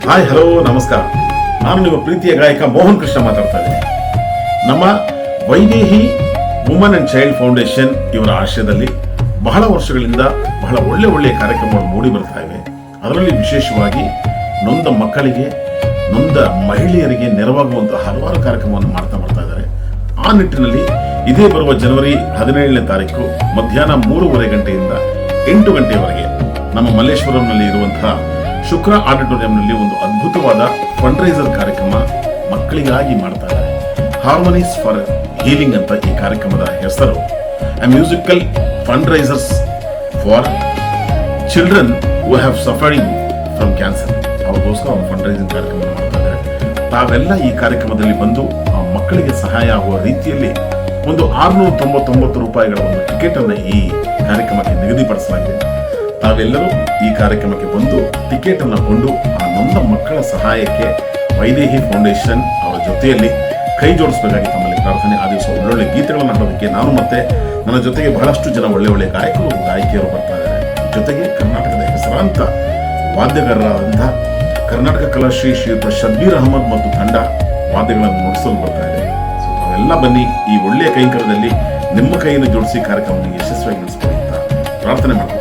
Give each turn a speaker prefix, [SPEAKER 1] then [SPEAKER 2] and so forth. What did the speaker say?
[SPEAKER 1] Hi hello ನಮಸ್ಕಾರ. ನಾನು ನಿಮ್ಮ ಪ್ರೀತಿಯ ಗಾಯಕ ಮೋಹನ್ ಕೃಷ್ಣ ಮಾತಾಡ್ತಾ ಇದ್ದೀನಿ. ನಮ್ಮ Vaidehi woman and child foundation ಇವರ ಆಶ್ರಯದಲ್ಲಿ ಬಹಳ ವರ್ಷಗಳಿಂದ ಬಹಳ ಒಳ್ಳೆಯ ಕಾರ್ಯಕ್ರಮಗಳು ಮೂಡಿ ಬರ್ತಾ ಇವೆ. ಅದರಲ್ಲಿ ವಿಶೇಷವಾಗಿ ನೊಂದ ಮಕ್ಕಳಿಗೆ, ನೊಂದ ಮಹಿಳೆಯರಿಗೆ ನೆರವಾಗುವಂತಹ ಹಲವಾರು ಕಾರ್ಯಕ್ರಮವನ್ನು ಮಾಡ್ತಾ ಇದ್ದಾರೆ. ಆ ನಿಟ್ಟಿನಲ್ಲಿ ಇದೇ ಬರುವ ಜನವರಿ 17ನೇ ತಾರೀಕು ಮಧ್ಯಾಹ್ನ 3:30 ಗಂಟೆಯಿಂದ 8 ಗಂಟೆಯವರೆಗೆ ನಮ್ಮ ಮಲ್ಲೇಶ್ವರಂನಲ್ಲಿ ಇರುವಂತಹ ಶುಕ್ರ ಆಡಿಟೋರಿಯಂನಲ್ಲಿ ಒಂದು ಅದ್ಭುತವಾದ ಫಂಡ್ ರೈಸರ್ ಕಾರ್ಯಕ್ರಮ ಮಕ್ಕಳಿಗಾಗಿ ಮಾಡ್ತಾ ಇದ್ದಾರೆ. ಹಾರ್ಮೋನೀಸ್ ಫಾರ್ ಹೀಲಿಂಗ್ ಅಂತ ಈ ಕಾರ್ಯಕ್ರಮದ ಹೆಸರು. Musical fund risers for children who have suffering from cancer. ಅವ್ರಿಗೋಸ್ಕರ ಒಂದು ಫಂಡ್ ರೈಸಿಂಗ್ ಕಾರ್ಯಕ್ರಮ ಮಾಡ್ತಾ ಇದ್ದಾರೆ. ತಾವೆಲ್ಲ ಈ ಕಾರ್ಯಕ್ರಮದಲ್ಲಿ ಬಂದು ಆ ಮಕ್ಕಳಿಗೆ ಸಹಾಯ ಆಗುವ ರೀತಿಯಲ್ಲಿ ಒಂದು 699 ರೂಪಾಯಿಗಳ ಒಂದು ಟಿಕೆಟ್ ಅನ್ನು ಈ ಕಾರ್ಯಕ್ರಮಕ್ಕೆ ನಿಗದಿಪಡಿಸಲಾಗಿದೆ. ತಾವೆಲ್ಲರೂ ಈ ಕಾರ್ಯಕ್ರಮಕ್ಕೆ ಬಂದು ಟಿಕೆಟ್ ಅನ್ನು ಕೊಂಡು ಆ ನೊಂದ ಮಕ್ಕಳ ಸಹಾಯಕ್ಕೆ ವೈದೇಹಿ ಫೌಂಡೇಶನ್ ಅವರ ಜೊತೆಯಲ್ಲಿ ಕೈ ಜೋಡಿಸಬೇಕಾಗಿ ತಮ್ಮಲ್ಲಿ ಪ್ರಾರ್ಥನೆ. ಆ ದಿವಸ ಒಳ್ಳೊಳ್ಳೆ ಗೀತೆಗಳನ್ನು ಹಾಡೋದಕ್ಕೆ ನಾನು ಮತ್ತೆ ನನ್ನ ಜೊತೆಗೆ ಬಹಳಷ್ಟು ಜನ ಒಳ್ಳೆ ಗಾಯಕರು ಗಾಯಕಿಯರು ಬರ್ತಾ ಇದ್ದಾರೆ. ಜೊತೆಗೆ ಕರ್ನಾಟಕದ ಹೆಸರಾಂತ ವಾದ್ಯಗಾರರಾದಂತಹ ಕರ್ನಾಟಕ ಕಲಾಶ್ರೀ ಶ್ರೀಯುತ ಶಬ್ಬೀರ್ ಅಹಮದ್ ಮತ್ತು ತಂಡ ವಾದ್ಯಗಳನ್ನು ನುಡಿಸಲು ಬರ್ತಾ ಇದೆ. ಸೊ ತಾವೆಲ್ಲ ಬನ್ನಿ, ಈ ಒಳ್ಳೆಯ ಕೈಂಕರ್ಯದಲ್ಲಿ ನಿಮ್ಮ ಕೈಯನ್ನು ಜೋಡಿಸಿ ಕಾರ್ಯಕ್ರಮವನ್ನು ಯಶಸ್ವಿಯಾಗಿ ನಡೆಸಬೇಕು ಅಂತ ಪ್ರಾರ್ಥನೆ ಮಾಡ್ತೀನಿ.